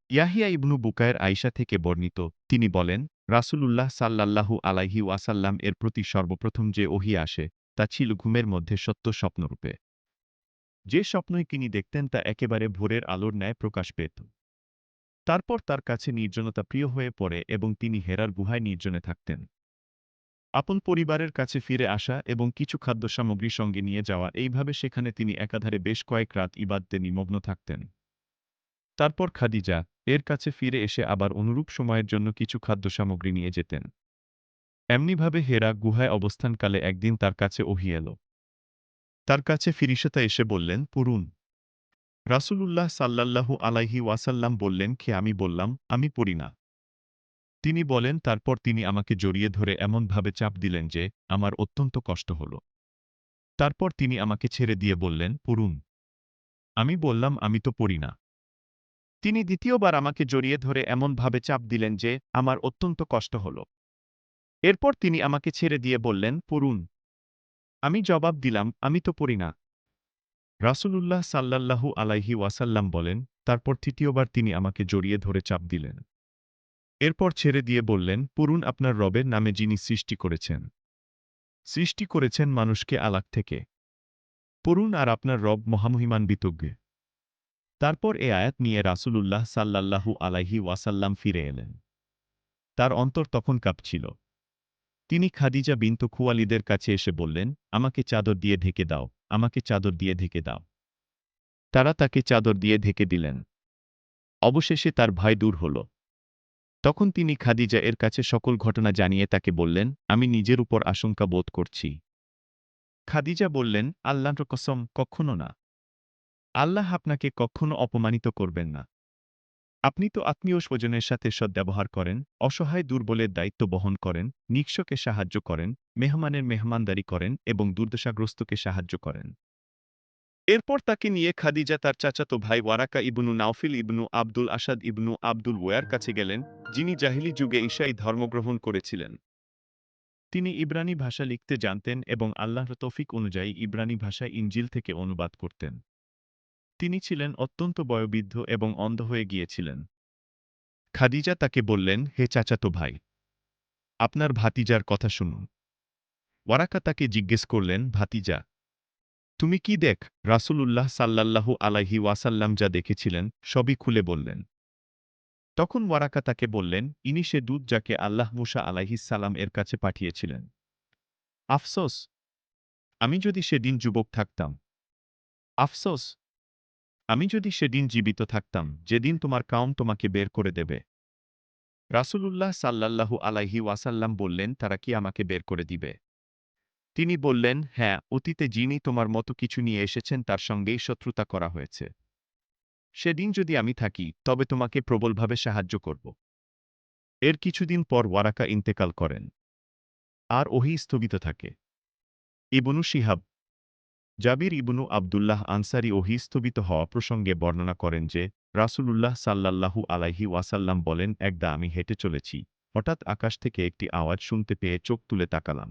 ইয়াহিয়া ইবনু বুকায়ের আয়শা থেকে বর্ণিত, তিনি বলেন, রাসূলুল্লাহ সাল্লাল্লাহু আলাইহি ওয়াসাল্লাম এর প্রতি সর্বপ্রথম যে ওহী আসে, তা ছিল ঘুমের মধ্যে সত্য স্বপ্নরূপে। যে স্বপ্নই তিনি দেখতেন তা একেবারে ভোরের আলোর ন্যায় প্রকাশ পেত। তারপর তার কাছে নির্জনতা প্রিয় হয়ে পড়ে এবং তিনি হেরার গুহায় নির্জনে থাকতেন। আপন পরিবারের কাছে ফিরে আসা এবং কিছু খাদ্যসামগ্রী সঙ্গে নিয়ে যাওয়া, এইভাবে সেখানে তিনি একাধারে বেশ কয়েক রাত ইবাদতে নিমগ্ন থাকতেন। তারপর খাদিজা এর কাছে ফিরে এসে আবার অনুরূপ সময়ের জন্য কিছু খাদ্যসামগ্রী নিয়ে যেতেন। এমনিভাবে হেরা গুহায় অবস্থানকালে একদিন তার কাছে ওহী এল। তার কাছে ফিরিশতা এসে বললেন, পড়ুন। রাসূলুল্লাহ সাল্লাল্লাহু আলাইহি ওয়াসাল্লাম বললেন, আমি বললাম, আমি পড়ি না। তিনি বলেন, তারপর তিনি আমাকে জড়িয়ে ধরে এমনভাবে চাপ দিলেন যে আমার অত্যন্ত কষ্ট হল। তারপর তিনি আমাকে ছেড়ে দিয়ে বললেন, পড়ুন। আমি বললাম, আমি তো পড়ি না। তিনি দ্বিতীয়বার আমাকে জড়িয়ে ধরে এমনভাবে চাপ দিলেন যে আমার অত্যন্ত কষ্ট হল। এরপর তিনি আমাকে ছেড়ে দিয়ে বললেন, পড়ুন। আমি জবাব দিলাম, আমি তো পড়ি না। রাসূলুল্লাহ সাল্লাল্লাহু আলাইহি ওয়াসাল্লাম বলেন, তারপর তৃতীয়বার তিনি আমাকে জড়িয়ে ধরে চাপ দিলেন। এরপর ছেড়ে দিয়ে বললেন, পড়ুন আপনার রবের নামে যিনি সৃষ্টি করেছেন। সৃষ্টি করেছেন মানুষকে আলাক থেকে। পড়ুন, আর আপনার রব মহামহিমান্বিতজ্ঞ। তারপর এ আয়াত নিয়ে রাসূলুল্লাহ সাল্লাল্লাহু আলাইহি ওয়াসাল্লাম ফিরে এলেন। তার অন্তর তখন কাঁপছিল। তিনি খাদিজা বিনত খুয়ালিদের কাছে এসে বললেন, আমাকে চাদর দিয়ে ঢেকে দাও, আমাকে চাদর দিয়ে ঢেকে দাও। তারা তাকে চাদর দিয়ে ঢেকে দিলেন। অবশেষে তার ভয় দূর হল। তখন তিনি খাদিজা এর কাছে সকল ঘটনা জানিয়ে তাকে বললেন, আমি নিজের উপর আশঙ্কা বোধ করছি। খাদিজা বললেন, আল্লাহর কসম, কখনো না। আল্লাহ আপনাকে কখনো অপমানিত করবেন না। আপনি তো আত্মীয় স্বজনের সাথে সদ্ব্যবহার করেন, অসহায় দুর্বলের দায়িত্ব বহন করেন, নিঃস্বকে সাহায্য করেন, মেহমানের মেহমানদারি করেন এবং দুর্দশাগ্রস্তকে সাহায্য করেন। এরপর তাকে নিয়ে খাদিজা তার চাচাতো ভাই ওয়ারাকা ইবনু নাওফিল ইবনু আব্দুল আসাদ ইবনু আব্দুল ওয়ার কাছে গেলেন, যিনি জাহিলি যুগে ঈসাই ধর্মগ্রহণ করেছিলেন। তিনি ইব্রানি ভাষা লিখতে জানতেন এবং আল্লাহর তৌফিক অনুযায়ী ইব্রানি ভাষায় ইনজিল থেকে অনুবাদ করতেন। তিনি ছিলেন অত্যন্ত বয়োবৃদ্ধ এবং অন্ধ হয়ে গিয়েছিলেন। খাদিজা তাকে বললেন, হে চাচাতো ভাই, আপনার ভাতিজার কথা শুনুন। ওয়ারাকা তাকে জিজ্ঞেস করলেন, ভাতিজা, তুমি কি দেখ? রাসূলুল্লাহ সাল্লাল্লাহু আলাইহি ওয়াসাল্লাম যা দেখেছিলেন সবই খুলে বললেন। তখন ওয়ারাকা তাকে বললেন, ইনি সে দূত যাকে আল্লাহ মূসা আলাইহিস সালাম এর কাছে পাঠিয়েছিলেন। আফসোস, আমি যদি সেদিন যুবক থাকতাম। আফসোস, আমি যদি সেদিন জীবিত থাকতাম, যেদিন তোমার কাউম তোমাকে বের করে দেবে। রাসূলুল্লাহ সাল্লাল্লাহু আলাইহি ওয়াসাল্লাম বললেন, তারা কি আমাকে বের করে দিবে? তিনি বললেন, হ্যাঁ, অতীতে যিনি তোমার মতো কিছু নিয়ে এসেছেন তার সঙ্গেই শত্রুতা করা হয়েছে। সেদিন যদি আমি থাকি, তবে তোমাকে প্রবলভাবে সাহায্য করব। এর কিছুদিন পর ওয়ারাকা ইন্তেকাল করেন। আর ওহী স্থগিত থাকে। ইবনু শিহাব জাবির ইবনু আবদুল্লাহ আনসারী ওহী স্থগিত হওয়া প্রসঙ্গে বর্ণনা করেন যে, রাসূলুল্লাহ সাল্লাল্লাহু আলাইহি ওয়াসাল্লাম বলেন, একদা আমি হেঁটে চলেছি। হঠাৎ আকাশ থেকে একটি আওয়াজ শুনতে পেয়ে চোখ তুলে তাকালাম।